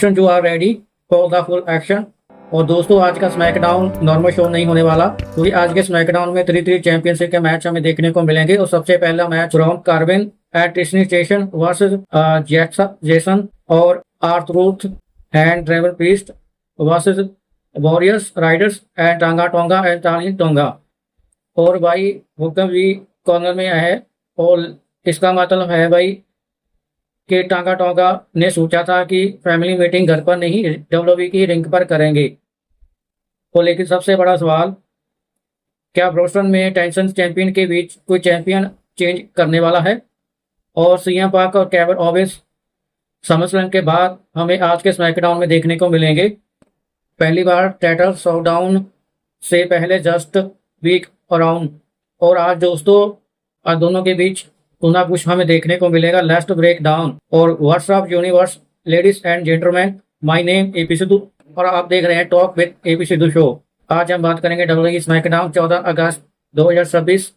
You are ready for the full action. और दोस्तों, आज का स्मैकडाउन नॉर्मल शो नहीं होने वाला, क्योंकि आज के स्मैकडाउन में 3-3 चैंपियनशिप के मैच हमें देखने को मिलेंगे। और सबसे पहला मैच रॉन कार्बिन एट टिस्नी स्टेशन वर्सेस जेसन और आर्थरूथ and Trevor Priest versus warriors riders and टांगा टोंगा एंड तालिन टोंगा। और भाई हुक्म भी कॉर्नर में है, और इसका मतलब है भाई कि टांगा टोंगा ने सोचा था कि फैमिली मीटिंग घर पर नहीं डब्ल्यूडब्ल्यूई की रिंग पर करेंगे। तो लेकिन सबसे बड़ा सवाल, क्या ब्रोस्टन में टेंशन चैंपियन के बीच कोई चैंपियन चेंज करने वाला है? और सीएम पार्क और केविन ओवेंस समरस्लैम के बाद हमें आज के स्मैकडाउन में देखने को मिलेंगे। पहली बार टाइटल शोडाउन से पहले जस्ट वीक अराउंड। और आज दोस्तों, आज दोनों के बीच टूना कुछ हमें देखने को मिलेगा। लेट्स ब्रेक डाउन और what's up universe, ladies and gentleman, my name AP Sidhu और आप देख रहे हैं talk with AP Sidhu show. आज हम बात करेंगे डब्ल्यूडब्ल्यूई स्मैकडाउन 14 अगस्त 2026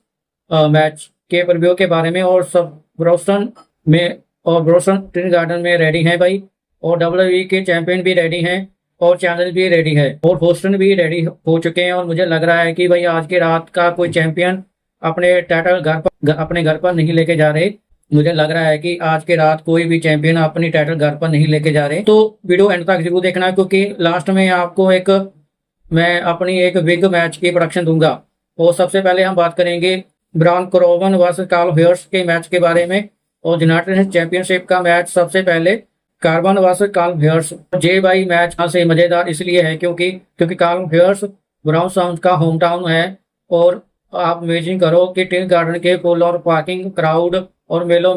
मैच के प्रीव्यू के बारे में। और सब ब्रोस्टन टिन गार्डन में रेडी हैं भाई, और डब्ल्यूडब्ल्यूई के चैंपियन भी रेडी हैं, और चैनल भी रेडी है, और होस्टन भी रेडी हो चुके हैं। और मुझे लग रहा है कि भाई आज की रात का कोई चैंपियन अपने टाइटल अपने घर पर नहीं लेके जा रहे। मुझे लग रहा है कि आज के रात कोई भी चैंपियन अपनी टाइटल घर पर नहीं लेके जा रहे। तो वीडियो एंड तक जरूर देखना, क्योंकि लास्ट में आपको मैं अपनी एक बिग मैच की प्रोडक्शन दूंगा। और सबसे पहले हम बात करेंगे ब्राउन कोरोवन वर्सेस कार्ल हेयर्स के मैच के बारे में। और यूनाइटेड चैंपियनशिप का मैच सबसे पहले कार्बन वर्सेस कार्ल हेयर्स। जे भाई मैच से मजेदार इसलिए है क्योंकि कार्ल हेयर्स ब्राउन साउंड का होम टाउन है। और आप इमेजिन करो कि टिन गार्डन के फुल और पार्किंग क्राउड और मेलो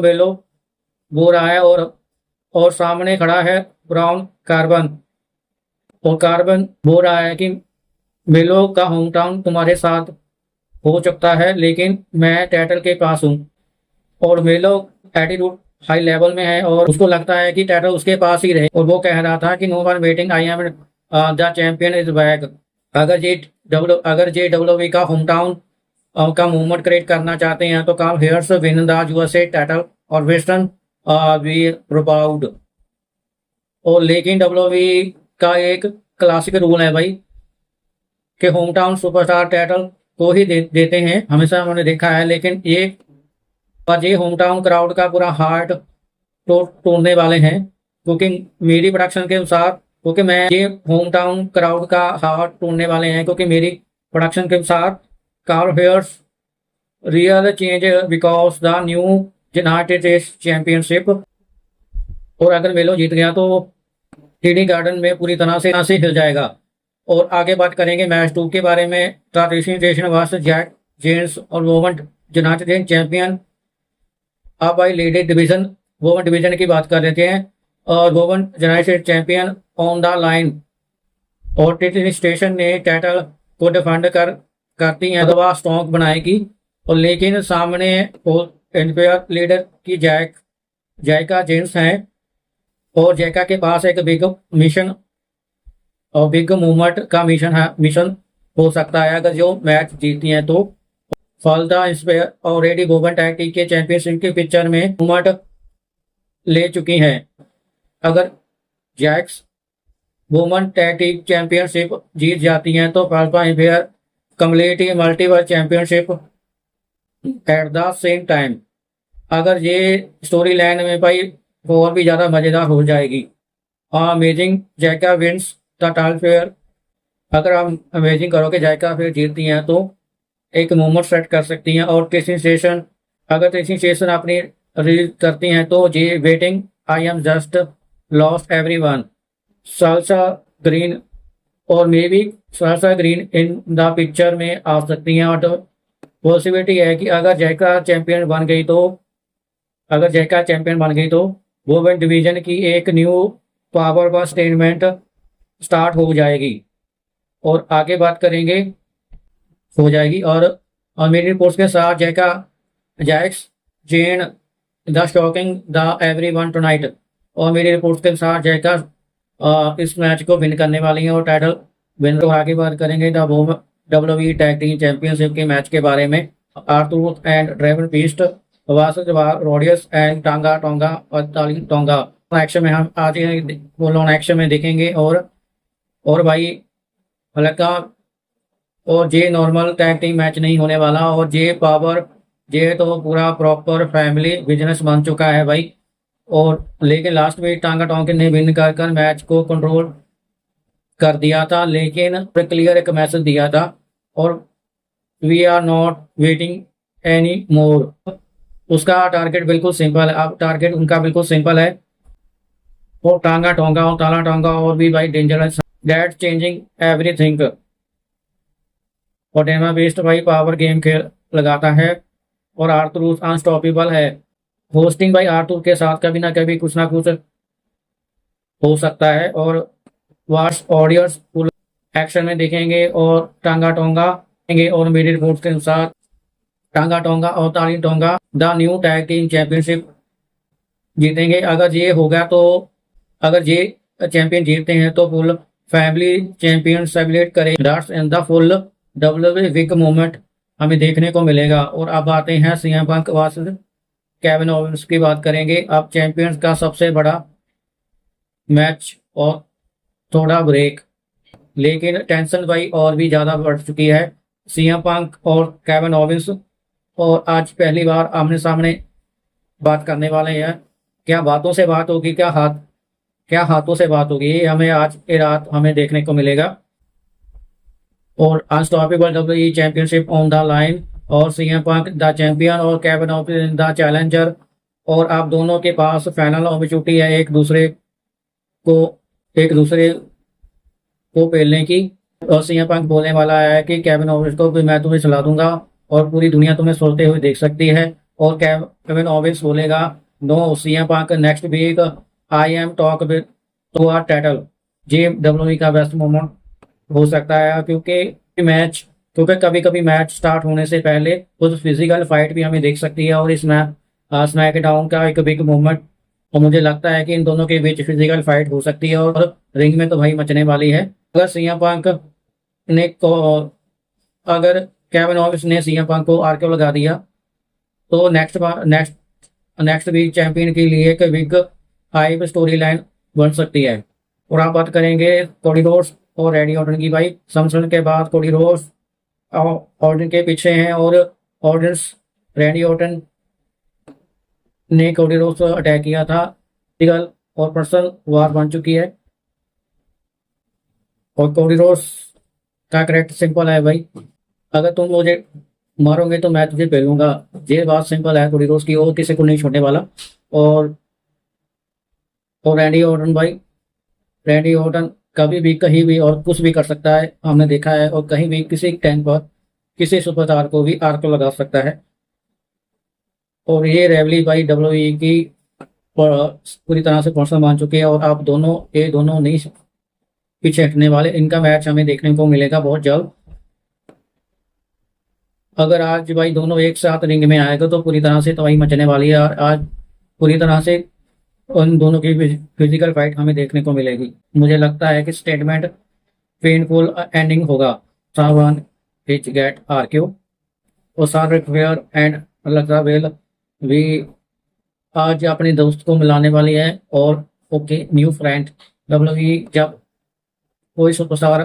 बो रहा है, और सामने खड़ा है ब्राउन कार्बन, और कार्बन बो रहा है कि मेलो का होम टाउन तुम्हारे साथ हो सकता है, लेकिन मैं टाइटल के पास हूँ। और मेलो एटीट्यूड हाई लेवल में है, और उसको लगता है कि टाइटल उसके पास ही रहे। और वो कह रहा था कि no one waiting, I am the champion is back. अगर जे डब्ल्यूडब्ल्यूई का होम टाउन का मूवमेंट क्रिएट करना चाहते हैं तो Carl Hayes win the USA title और वेस्टर्न वी प्राउड। और लेकिन डब्ल्यूडब्ल्यूई का एक क्लासिक रूल है भाई कि होम टाउन सुपरस्टार टाइटल को ही देते हैं, हमेशा हमने देखा है। लेकिन ये होम टाउन क्राउड का पूरा हार्ट तोड़ने वाले हैं, क्योंकि मेरी प्रोडक्शन के अनुसार, क्योंकि मैं ये होम टाउन क्राउड का हार्ट तोड़ने वाले हैं, क्योंकि मेरी प्रोडक्शन के अनुसार Carl Hayes real change because the new United States championship. और अगर मेलो जीत गया तो टिनी गार्डन में पूरी तरह से हिल जाएगा। और आगे बात करेंगे मैच 2 के बारे में। ट्रांजिशन वर्सेस जैक जेम्स और वोमन यूनाइटेड स्टेट्स चैंपियन। अब भाई लेडी डिवीजन वोमन डिवीजन की बात कर लेते हैं। और woman United states champion on the line, और टिनी स्टेशन ने टाइटल को डिफेंड करती हैं, दबा स्ट्रॉन्ग बनाएगी। और लेकिन सामने एम्पायर लीडर की जैका जेम्स हैं, और जैका के पास एक बिग मिशन और बिग मूवमेंट का मिशन हो सकता है अगर जो मैच जीतती हैं तो। फाल्दा inspire already women tag team के चैंपियनशिप के पिक्चर में मूवमेंट ले चुकी हैं। अगर Jax women tag team championship जीत जाती हैं तो फाल्दा inspire community multiverse championship at the same time. अगर ये स्टोरी लाइन में भाई और भी ज़्यादा मज़ेदार हो जाएगी। अमेजिंग जैका विंस द टाइटल फेयर। अगर आप अमेजिंग करो कि जैका फिर जीतती हैं तो एक मोमेंट सेट कर सकती हैं। और टेस्टिंग स्टेशन, अगर टेस्टिंग स्टेशन अपनी रिलीज करती हैं तो जे waiting, I am just lost everyone. Salsa green और मे भी salsa green in the picture में आ सकती हैं। और पॉसिबिलिटी है कि अगर जैका चैंपियन बन गई तो वुमेन डिवीजन की एक न्यू पावर पर स्टेटमेंट स्टार्ट हो जाएगी। और आगे बात करेंगे और मेरी रिपोर्ट्स के साथ Jax Jane the stalking the everyone tonight. और मेरी रिपोर्ट्स के अनुसार जैका इस मैच को विन करने वाली हैं और टाइटल विन। तो आगे बात करेंगे the WWE tag team championship के मैच के बारे में। आर्थरूथ एंड ट्रेवर प्रीस्ट वर्सेस रॉडियस एंड टांगा टोंगा और तालिन टोंगा। एक्शन में हम आज वो लोन एक्शन में देखेंगे। और भाई हल्का और जे नॉर्मल टैग टीम मैच नहीं होने वाला, और जे पावर जे तो पूरा प्रॉपर फैमिली बिजनेस बन चुका है भाई। और लेकिन लास्ट में टांगा टोंगे ने विन कर मैच को कंट्रोल कर दिया था, लेकिन क्लियर एक मैसेज दिया था, और we are not waiting any more. उसका टारगेट बिल्कुल सिंपल है, अब टारगेट उनका बिल्कुल सिंपल है। और टांगा टोंगा और ताला टोंगा और भी भाई डेंजरस, दैट चेंजिंग एवरीथिंग। और डेमा बेस्ट भाई पावर गेम खेल लगाता है, और आर्थर अनस्टॉपेबल है। होस्टिंग भाई आर्थर के साथ कभी ना कभी कुछ ना कुछ हो सकता है। और वास्ट ऑडियंस फुल एक्शन में देखेंगे, और टांगा टोंगा देखेंगे। और मेरे रिपोर्ट के अनुसार टांगा टोंगा और ताली tonga the new tag team championship जीतेंगे। अगर ये हो गया तो, अगर ये चैंपियन जीतते हैं तो फुल फैमिली चैंपियन सेलिब्रेट करें। That's in the full WWE big moment हमें देखने को मिलेगा। और अब आते हैं CM Punk versus Kevin Owens की बात करेंगे। अब चैंपियंस का सबसे बड़ा मैच और थोड़ा ब्रेक, लेकिन टेंशन भाई और भी ज़्यादा बढ़ चुकी है। सीएम पंक और केविन ओवेंस और आज पहली बार आमने सामने बात करने वाले हैं। क्या बातों से बात होगी, क्या हाथों से बात होगी, ये हमें आज की रात हमें देखने को मिलेगा। और unstoppable WWE championship on the line, और सीएम पंक द चैंपियन और केविन ओवेंस द चैलेंजर। और आप दोनों के पास फाइनल अपॉर्चुनिटी है एक दूसरे को पेलने की। और सीएम पंक बोलने वाला है कि केविन ओवेंस को भी मैं तुम्हें चला दूंगा और पूरी दुनिया तुम्हें सोते हुए देख सकती है। और केविन ओवेंस बोलेगा no CM Punk next week I am talk with to our title. जे डब्ल्यूई का बेस्ट मोमेंट हो सकता है, क्योंकि कभी कभी मैच स्टार्ट होने से पहले कुछ फिजिकल फाइट भी हमें देख सकती है। और इस स्मैकडाउन का एक बिग मूवमेंट, और मुझे लगता है कि इन दोनों के बीच फिजिकल फाइट हो सकती है, और रिंग में तो भाई मचने वाली है। अगर सीएम पंक ने अगर केविन ओवेंस ने सीएम पंक को आरकेओ लगा दिया तो नेक्स्ट वीक चैंपियन के लिए एक बिग हाइप स्टोरी लाइन बन सकती है। और आप बात करेंगे कोडी रोड्स और रैंडी ऑर्टन की। भाई समसन के बाद कोडी रोड्स ऑर्टन के पीछे हैं, और ऑर्डन्स रैंडी ऑर्टन ने कोडी रोड्स अटैक किया था। लीगल और पर्सनल वार बन चुकी है, और कोडी रोड्स का करेक्ट सिंपल है भाई, अगर तुम मुझे मारोगे तो मैं तुझे पेलूंगा। ये बात सिंपल है कोडी रोड्स की, और किसी को नहीं छोड़ने वाला। और रैंडी ऑर्टन कभी भी कहीं भी और कुछ भी कर सकता है, हमने देखा है। और कहीं भी किसी टाइम पर किसी सुपरस्टार को भी आरको लगा सकता है। और ये रेवली भाई डब्ल्यूई की पूरी तरह से पर्सनल मान चुके हैं, और आप ये दोनों नहीं पीछे हटने वाले। इनका मैच हमें देखने को मिलेगा बहुत जल्द। अगर आज भाई दोनों एक साथ रिंग में आएगा तो पूरी तरह से तबाही मचने वाली है, और आज पूरी तरह से उन दोनों की फिजिकल फाइट हमें देखने को मिलेगी। मुझे लगता है कि स्टेटमेंट पेनफुल एंडिंग होगा। सावन हिच गेट आरक्यू और सार्क फेयर एंड अलगा वेल भी आज अपने दोस्त को मिलाने वाली है। और ओके न्यू फ्रेंड डब्ल्यूई जब कोई सुपरस्टार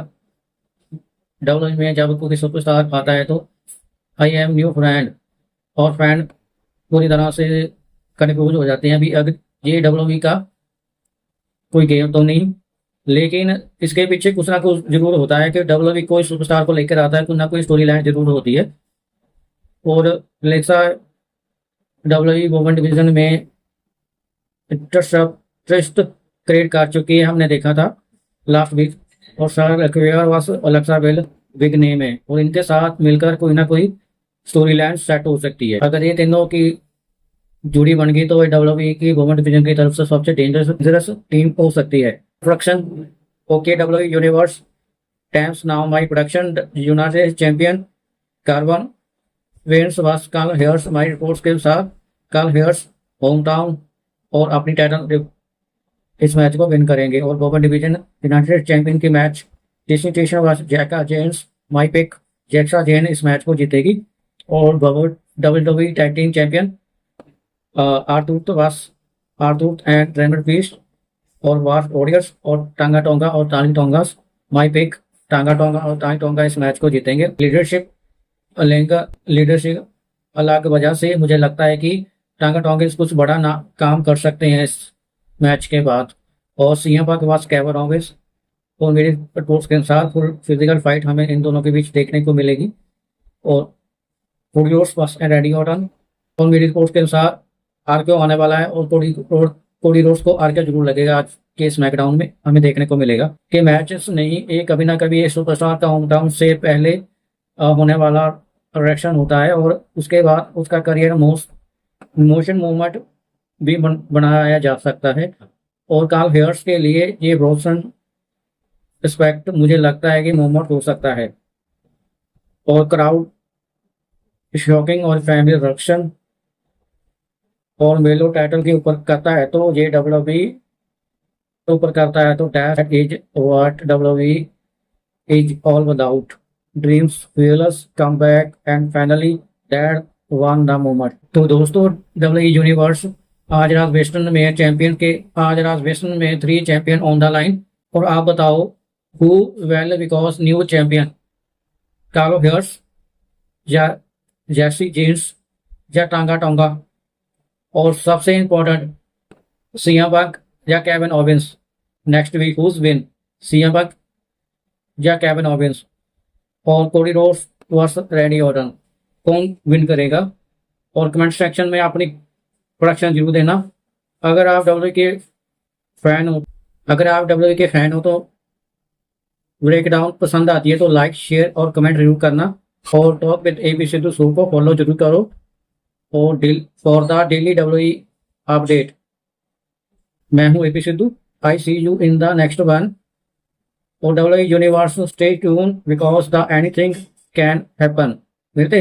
डब्ल्यूई में जब कोई सुपरस्टार आता है तो आई एम न्यू फ्रेंड, और फ्रेंड पूरी तरह से कन्फ्यूज हो जाते हैं। अभी अगर ये डब्ल्यूई का कोई गेम तो नहीं, लेकिन इसके पीछे कुछ ना कुछ जरूर होता है कि डब्ल्यूई कोई सुपरस्टार को लेकर आता है, कुछ ना कोई स्टोरी लाइन जरूर होती है। और लेक्सा डब्ल्यूई वुमेन डिवीजन में ट्रस्ट क्रिएट कर चुकी है, हमने देखा था लास्ट वीक। और अलेक्सा वेल बिग नेम है, और इनके साथ मिलकर कोई ना कोई स्टोरी लाइन सेट हो सकती है। अगर ये तीनों की जुड़ी बन गई तो डब्ल्यूई की वुमेन डिवीजन की तरफ से सबसे डेंजरस टीम हो सकती है। Production okay WWE universe times now my production united champion carbon Vance was कल हेयर्स माई रिपोर्ट्स के अनुसार कल हेयर्स होम टाउन और अपनी टाइटल इस मैच को विन करेंगे। और वुमेन डिवीजन यूनाइटेड चैंपियन की मैच डिस्टिंक्शन वास जैका जेन्स माई पिक जैक्सा जेन इस मैच को जीतेगी। और WWE tag team champion Arthur वास आर्थूट एंड रेमंड पीस और वार वॉरियर्स और टांगा टोंगा और तानी टोंगास। माई पिक टांगा टोंगा और तानी टोंगा इस मैच को जीतेंगे। लीडरशिप लेंगा लीडरशिप अलग वजह से मुझे लगता है कि टांगा टोंगा कुछ बड़ा ना काम कर सकते हैं इस मैच के बाद। और सियापा के पास कैवर ऑवेस और मेरे रिपोर्ट्स के अनुसार फुल फिजिकल फाइट हमें इन दोनों के बीच देखने को मिलेगी। और फुडियोस पास रेडी ऑर्डन और मेरी रिपोर्ट्स के अनुसार आरके आने वाला है और कोडी रोड्स को आरके जरूर लगेगा। आज के स्मैकडाउन में हमें देखने को मिलेगा कि मैचेस नहीं, ये कभी ना कभी ये सुपरस्टार का होम टाउन से पहले होने वाला रिएक्शन होता है और उसके बाद उसका करियर मोशन मूवमेंट भी बनाया जा सकता है। और कार्ल हेयर्स के लिए ये ब्रोसन रिस्पेक्ट मुझे लगता है कि मूवमेंट हो सकता है। और क्राउड शॉकिंग और फैमिली रिएक्शन और मेलो टाइटल के ऊपर करता है तो ये WWE ऊपर करता है तो that is what WWE is all about. Dreams fearless comeback and finally that one the moment. तो दोस्तों WWE यूनिवर्स आज रात वेस्टर्न में चैंपियन के आज रात वेस्टर्न में 3 चैंपियन ऑन द लाइन। और आप बताओ who well because new champion Carlo hairs या जैसी जेम्स या टांगा टोंगा। और सबसे इंपॉर्टेंट सीएम पंक या Kevin Owens. Next week who's win CM Punk या केविन ओवेंस और Cody Rhodes versus Randy Orton, कौन विन करेगा? और कमेंट सेक्शन में अपनी प्रोडक्शन जरूर देना। अगर आप WWE के फैन हो तो ब्रेकडाउन पसंद आती है तो लाइक शेयर और कमेंट जरूर करना। और talk with AB Sidhu show को फॉलो जरूर करो और for the daily WWE update. मैं हूं AB Sidhu. I see you in the next one. और WWE universe stay tune because the anything can happen. मिलते हैं।